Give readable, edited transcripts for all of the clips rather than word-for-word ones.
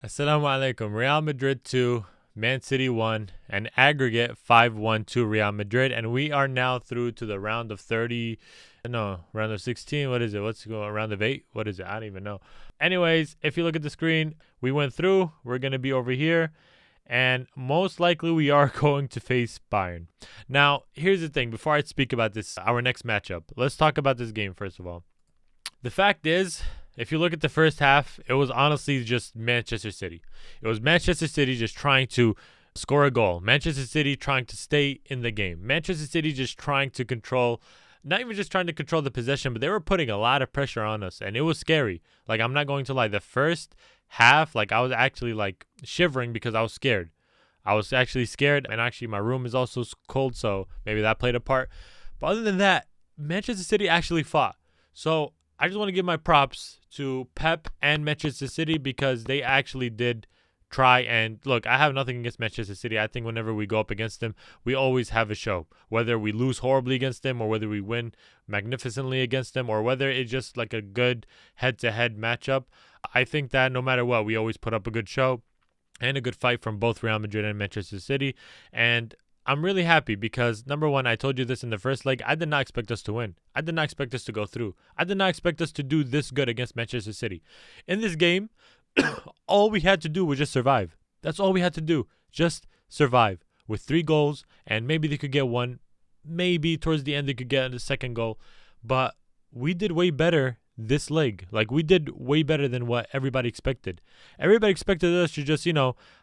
Assalamu alaikum. Real Madrid 2, Man City 1, and aggregate 5-1 to Real Madrid. And we are now through to the round of 30. No, round of 16. What is it? What's going round of 8? What is it? I don't even know. Anyways, if you look at the screen, we went through. We're going to be over here. And most likely we are going to face Bayern. Now, here's the thing. Before I speak about this, our next matchup, let's talk about this game first of all. The fact is, if you look at the first half, it was honestly just Manchester City. It was Manchester City just trying to score a goal. Manchester City trying to stay in the game. Manchester City just trying to control, not even just trying to control the possession, but they were putting a lot of pressure on us, and it was scary. Like, I'm not going to lie. The first half, like, I was actually, like, shivering because I was scared. I was actually scared, and actually my room is also cold, so maybe that played a part. But other than that, Manchester City actually fought. So I just want to give my props to Pep and Manchester City because they actually did try. And look, I have nothing against Manchester City. I think whenever we go up against them, we always have a show. Whether we lose horribly against them or whether we win magnificently against them or whether it's just like a good head-to-head matchup, I think that no matter what, we always put up a good show and a good fight from both Real Madrid and Manchester City. And I'm really happy because, number one, I told you this in the first leg. I did not expect us to win. I did not expect us to go through. I did not expect us to do this good against Manchester City. In this game, all we had to do was just survive. That's all we had to do. Just survive with 3 goals, and maybe they could get one. Maybe towards the end they could get a second goal. But we did way better this leg. Like, we did way better than what everybody expected. Everybody expected us to just,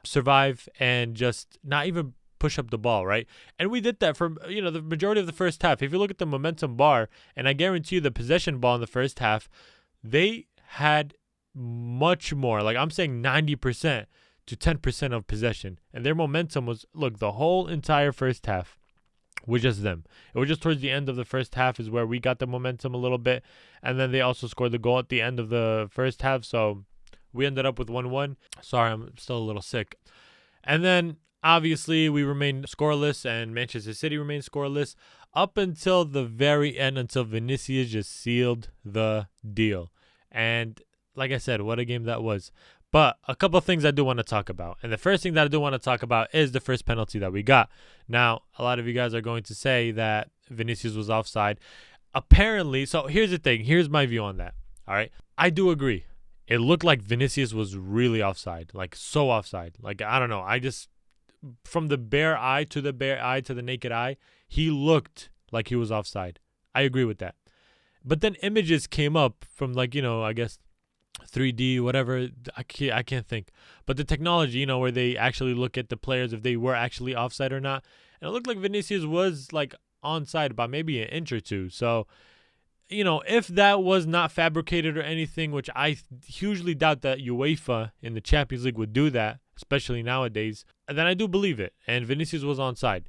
survive and just not even push up the ball, right? And we did that for, the majority of the first half. If you look at the momentum bar, and I guarantee you the possession ball in the first half, they had much more. Like, I'm saying 90% to 10% of possession. And their momentum was, look, the whole entire first half was just them. It was just towards the end of the first half is where we got the momentum a little bit. And then they also scored the goal at the end of the first half. So we ended up with 1-1. Sorry, I'm still a little sick. And then obviously, we remained scoreless, and Manchester City remained scoreless up until the very end, until Vinicius just sealed the deal. And like I said, what a game that was. But a couple of things I do want to talk about. And the first thing that I do want to talk about is the first penalty that we got. Now, a lot of you guys are going to say that Vinicius was offside. Apparently, so here's the thing. Here's my view on that. All right. I do agree. It looked like Vinicius was really offside, like so offside. Like, I don't know. From the bare eye to the naked eye, he looked like he was offside. I agree with that. But then images came up from, like, I guess 3D, whatever. I can't think. But the technology, where they actually look at the players if they were actually offside or not. And it looked like Vinicius was, like, onside by maybe an inch or two. So, if that was not fabricated or anything, which I hugely doubt that UEFA in the Champions League would do that, especially nowadays, then I do believe it. And Vinicius was onside.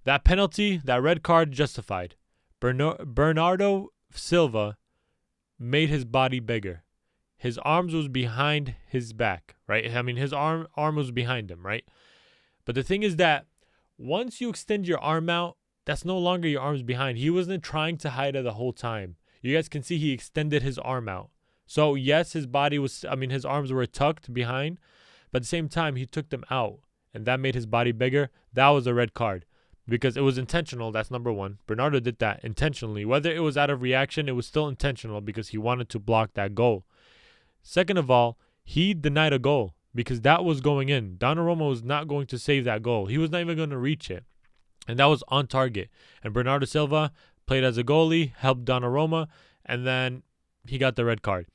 That penalty, that red card, justified. Bernardo Silva made his body bigger. His arms was behind his back, right? I mean, his arm was behind him, right? But the thing is that once you extend your arm out, that's no longer your arms behind. He wasn't trying to hide it the whole time. You guys can see he extended his arm out. So, yes, his arms were tucked behind, but at the same time, he took them out, and that made his body bigger. That was a red card because it was intentional. That's number one. Bernardo did that intentionally. Whether it was out of reaction, it was still intentional because he wanted to block that goal. Second of all, he denied a goal because that was going in. Donnarumma was not going to save that goal. He was not even going to reach it. And that was on target. And Bernardo Silva played as a goalie, helped Donnarumma, and then he got the red card.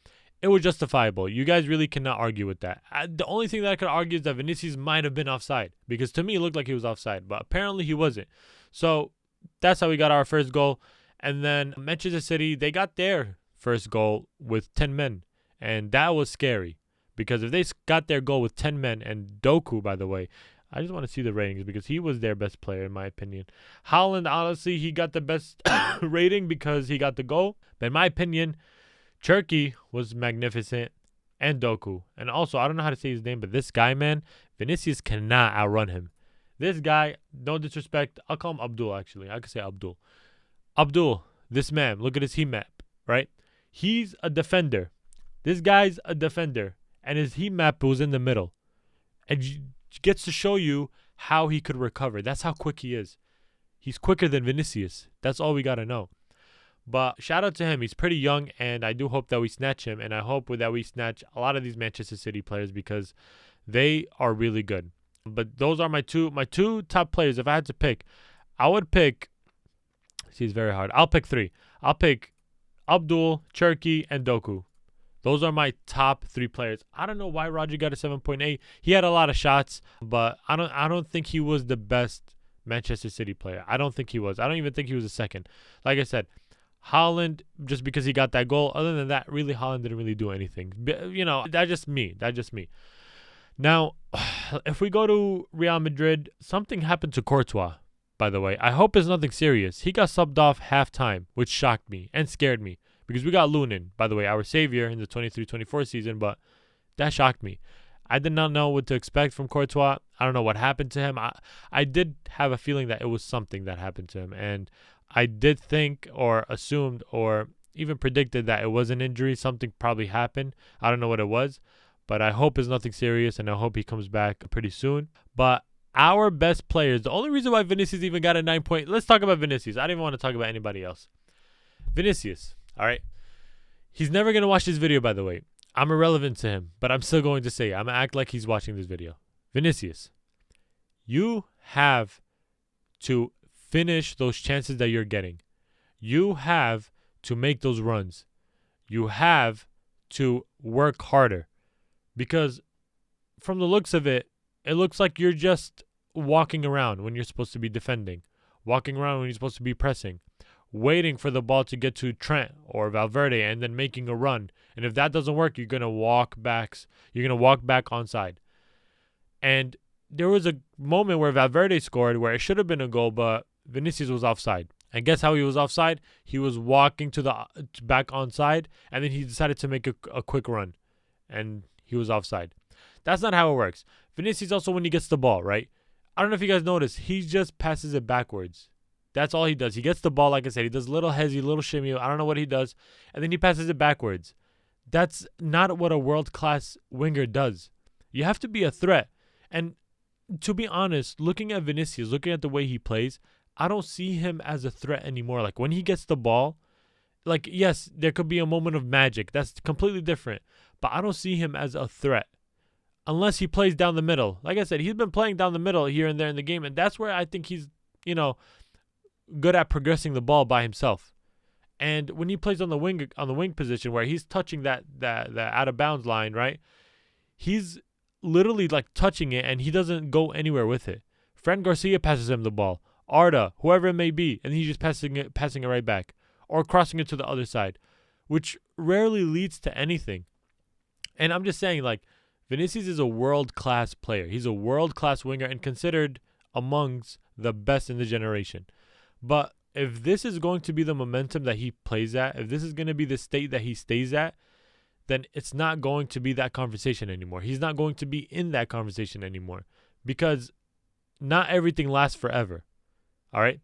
It was justifiable. You guys really cannot argue with that. The only thing that I could argue is that Vinicius might have been offside because to me it looked like he was offside, but apparently he wasn't. So that's how we got our first goal. And then Manchester City, they got their first goal with 10 men, and that was scary because if they got their goal with 10 men, and Doku, by the way, I just want to see the ratings because he was their best player in my opinion. Haaland, honestly, he got the best rating because he got the goal. But in my opinion, Turkey was magnificent, and Doku. And also, I don't know how to say his name, but this guy, man, Vinicius cannot outrun him. This guy, no disrespect, I'll call him Abdul, actually. I could say Abdul. Abdul, this man, look at his heat map, right? He's a defender. This guy's a defender. and his heat map was in the middle. And gets to show you how he could recover. That's how quick he is. He's quicker than Vinicius. That's all we got to know. But shout out to him. He's pretty young, and I do hope that we snatch him. And I hope that we snatch a lot of these Manchester City players because they are really good. But those are my two top players. If I had to pick, I would pick. See, it's very hard. I'll pick three. I'll pick Abdul, Cherki, and Doku. Those are my top three players. I don't know why Roger got a 7.8. He had a lot of shots, but I don't think he was the best Manchester City player. I don't think he was. I don't even think he was a second. Like I said, Haaland, just because he got that goal. Other than that, really, Haaland didn't really do anything. You know, that's just me. Now, if we go to Real Madrid, something happened to Courtois, by the way. I hope it's nothing serious. He got subbed off halftime, which shocked me and scared me because we got Lunin, by the way, our savior in the 23-24 season, but that shocked me. I did not know what to expect from Courtois. I don't know what happened to him. I did have a feeling that it was something that happened to him, and I did think or assumed or even predicted that it was an injury. Something probably happened. I don't know what it was, but I hope it's nothing serious, and I hope he comes back pretty soon. But our best players, the only reason why Vinicius even got a 9 point, let's talk about Vinicius. I didn't even want to talk about anybody else. Vinicius, all right? He's never going to watch this video, by the way. I'm irrelevant to him, but I'm still going to say it. I'm going to act like he's watching this video. Vinicius, you have to finish those chances that you're getting. You have to make those runs. You have to work harder because from the looks of it, it looks like you're just walking around when you're supposed to be defending, walking around when you're supposed to be pressing, waiting for the ball to get to Trent or Valverde and then making a run. And if that doesn't work, you're going to walk back. You're going to walk back onside. And there was a moment where Valverde scored where it should have been a goal, but Vinicius was offside. And guess how he was offside? He was walking to the back onside, and then he decided to make a quick run, and he was offside. That's not how it works. Vinicius also, when he gets the ball, right? I don't know if you guys noticed, he just passes it backwards. That's all he does. He gets the ball, like I said. He does a little hezzy, little shimmy. I don't know what he does. And then he passes it backwards. That's not what a world-class winger does. You have to be a threat. And to be honest, looking at Vinicius, looking at the way he plays, I don't see him as a threat anymore. Like, when he gets the ball, like, yes, there could be a moment of magic. That's completely different. But I don't see him as a threat unless he plays down the middle. Like I said, he's been playing down the middle here and there in the game, and that's where I think he's, good at progressing the ball by himself. And when he plays on the wing position where he's touching that out of bounds line, right? He's literally like touching it and he doesn't go anywhere with it. Fran Garcia passes him the ball, Arda, whoever it may be, and he's just passing it right back or crossing it to the other side, which rarely leads to anything. And I'm just saying, like, Vinicius is a world-class player. He's a world-class winger and considered amongst the best in the generation. But if this is going to be the momentum that he plays at, if this is going to be the state that he stays at, then it's not going to be that conversation anymore. He's not going to be in that conversation anymore because not everything lasts forever. All right?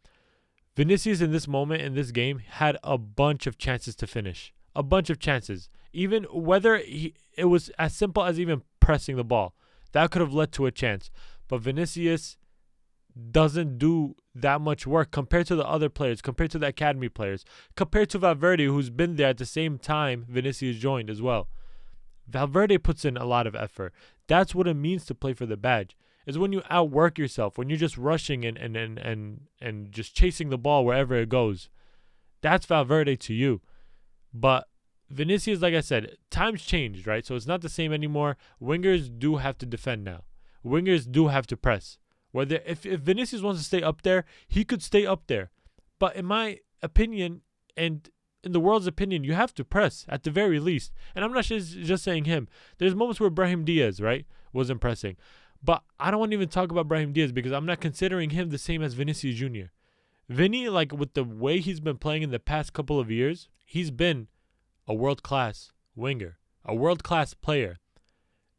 Vinicius in this moment, in this game, had a bunch of chances to finish. A bunch of chances. Even whether it was as simple as even pressing the ball. That could have led to a chance. But Vinicius doesn't do that much work compared to the other players, compared to the academy players, compared to Valverde, who's been there at the same time Vinicius joined as well. Valverde puts in a lot of effort. That's what it means to play for the badge. Is when you outwork yourself, when you're just rushing and just chasing the ball wherever it goes. That's Valverde to you. But Vinicius, like I said, times changed, right? So it's not the same anymore. Wingers do have to defend now. Wingers do have to press. Whether if Vinicius wants to stay up there, he could stay up there. But in my opinion, and in the world's opinion, you have to press at the very least. And I'm not just saying him. There's moments where Brahim Diaz, right, wasn't pressing. But I don't want to even talk about Brahim Diaz because I'm not considering him the same as Vinícius Jr. Vinny, like with the way he's been playing in the past couple of years, he's been a world-class winger, a world-class player.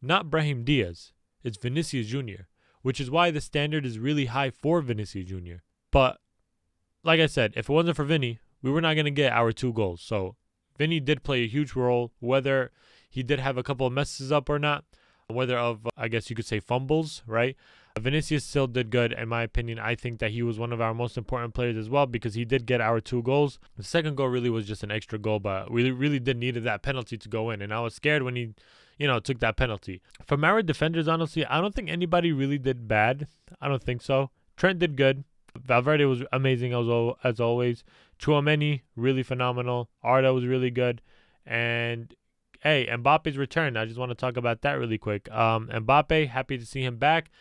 Not Brahim Diaz. It's Vinícius Jr., which is why the standard is really high for Vinícius Jr. But like I said, if it wasn't for Vinny, we were not going to get our 2 goals. So Vinny did play a huge role, whether he did have a couple of messes up or not, whether of, I guess you could say, fumbles, right? Vinicius still did good, in my opinion. I think that he was one of our most important players as well because he did get our 2 goals. The second goal really was just an extra goal, but we really did needed that penalty to go in, and I was scared when he, took that penalty. From our defenders, honestly, I don't think anybody really did bad. I don't think so. Trent did good. Valverde was amazing as always. Tchouaméni, really phenomenal. Arda was really good. And hey, Mbappe's return. I just want to talk about that really quick. Mbappe, happy to see him back.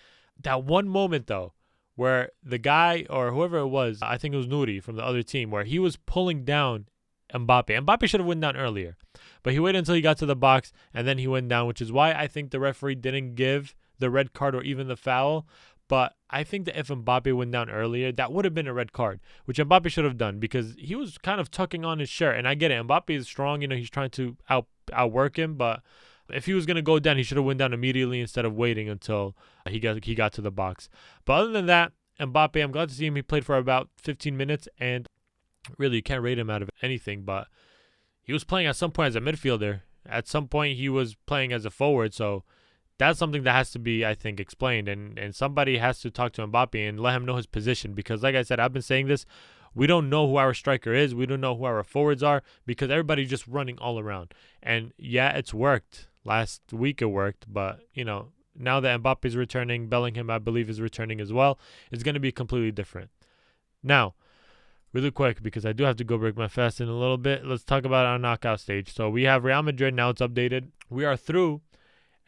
That one moment, though, where the guy or whoever it was, I think it was Nuri from the other team, where he was pulling down Mbappe. Mbappe should have went down earlier, but he waited until he got to the box, and then he went down, which is why I think the referee didn't give the red card or even the foul. But I think that if Mbappe went down earlier, that would have been a red card, which Mbappe should have done because he was kind of tucking on his shirt. And I get it. Mbappe is strong. He's trying to outwork him, but if he was going to go down, he should have went down immediately instead of waiting until he got to the box. But other than that, Mbappe, I'm glad to see him. He played for about 15 minutes, and really you can't rate him out of anything, but he was playing at some point as a midfielder. At some point, he was playing as a forward, so that's something that has to be, I think, explained, and somebody has to talk to Mbappe and let him know his position because, like I said, I've been saying this, we don't know who our striker is. We don't know who our forwards are because everybody's just running all around. And, yeah, it's worked. Last week it worked, but, now that Mbappe is returning, Bellingham, I believe, is returning as well, it's going to be completely different. Now, really quick, because I do have to go break my fast in a little bit, let's talk about our knockout stage. So we have Real Madrid. Now it's updated. We are through,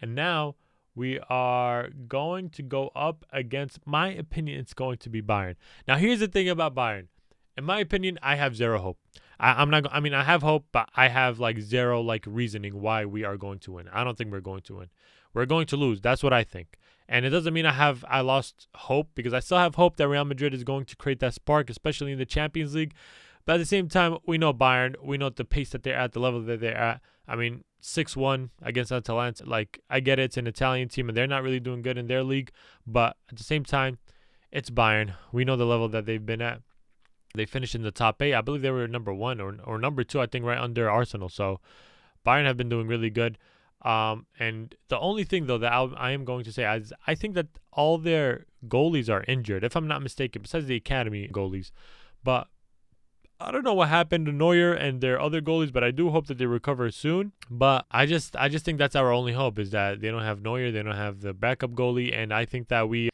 and now we are going to go up against, my opinion, it's going to be Bayern. Now, here's the thing about Bayern. In my opinion, I have zero hope. I have hope, but I have zero reasoning why we are going to win. I don't think we're going to win. We're going to lose. That's what I think. And it doesn't mean I lost hope because I still have hope that Real Madrid is going to create that spark, especially in the Champions League. But at the same time, we know Bayern. We know the pace that they're at, the level that they're at. 6-1 against Atalanta. I get it. It's an Italian team, and they're not really doing good in their league. But at the same time, it's Bayern. We know the level that they've been at. They finished in the top 8. I believe they were number 1 or number 2, I think, right under Arsenal. So Bayern have been doing really good. And the only thing, though, that I am going to say is I think that all their goalies are injured, if I'm not mistaken, besides the academy goalies. But I don't know what happened to Neuer and their other goalies, but I do hope that they recover soon. But I just think that's our only hope is that they don't have Neuer, they don't have the backup goalie, and I think that we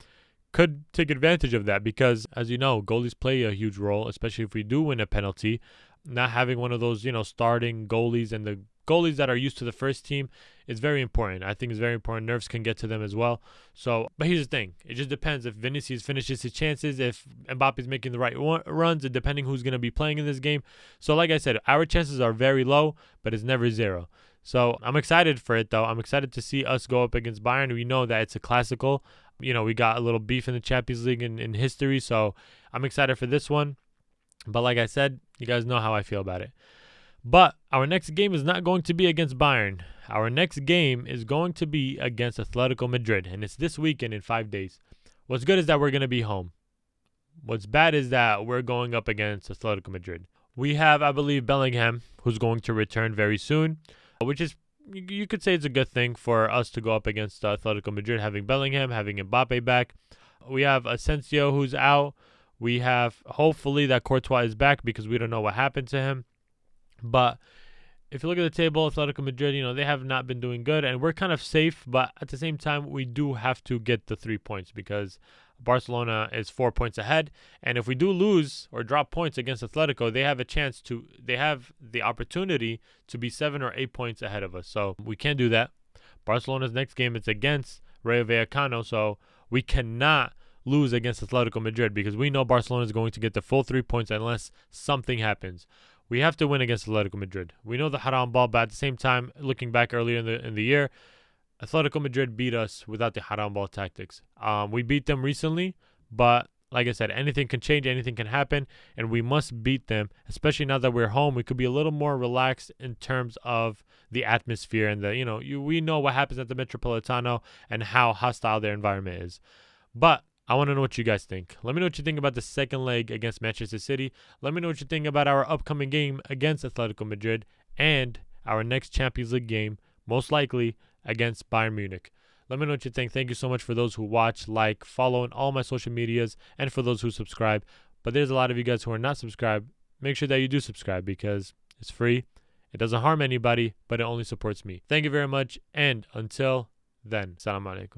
could take advantage of that because, as you know, goalies play a huge role, especially if we do win a penalty. Not having one of those, starting goalies and the goalies that are used to the first team is very important. I think it's very important. Nerves can get to them as well. So, but here's the thing. It just depends if Vinicius finishes his chances, if Mbappe is making the right runs, and depending who's going to be playing in this game. So, like I said, our chances are very low, but it's never zero. So, I'm excited for it, though. I'm excited to see us go up against Bayern. We know that it's a classical. We got a little beef in the Champions League in history, so I'm excited for this one. But like I said, you guys know how I feel about it. But our next game is not going to be against Bayern. Our next game is going to be against Atletico Madrid, and it's this weekend in 5 days. What's good is that we're going to be home. What's bad is that we're going up against Atletico Madrid. We have, I believe, Bellingham, who's going to return very soon, which is, you could say it's a good thing for us to go up against Atletico Madrid, having Bellingham, having Mbappe back. We have Asensio, who's out. We have, hopefully, that Courtois is back because we don't know what happened to him. But if you look at the table, Atletico Madrid, they have not been doing good, and we're kind of safe. But at the same time, we do have to get the 3 points because Barcelona is 4 points ahead. And if we do lose or drop points against Atletico, they have the opportunity to be 7 or 8 points ahead of us. So we can't do that. Barcelona's next game is against Rayo Vallecano, so we cannot lose against Atletico Madrid because we know Barcelona is going to get the full 3 points unless something happens. We have to win against Atletico Madrid. We know the haram ball, but at the same time, looking back earlier in the year, Atletico Madrid beat us without the haram ball tactics. We beat them recently, but like I said, anything can change, anything can happen, and we must beat them, especially now that we're home. We could be a little more relaxed in terms of the atmosphere and we know what happens at the Metropolitano and how hostile their environment is. But I want to know what you guys think. Let me know what you think about the second leg against Manchester City. Let me know what you think about our upcoming game against Atletico Madrid and our next Champions League game most likely against Bayern Munich. Let me know what you think. Thank you so much for those who watch, like, follow on all my social medias, and for those who subscribe. But there's a lot of you guys who are not subscribed. Make sure that you do subscribe because it's free. It doesn't harm anybody, but it only supports me. Thank you very much, and until then, salam alaikum.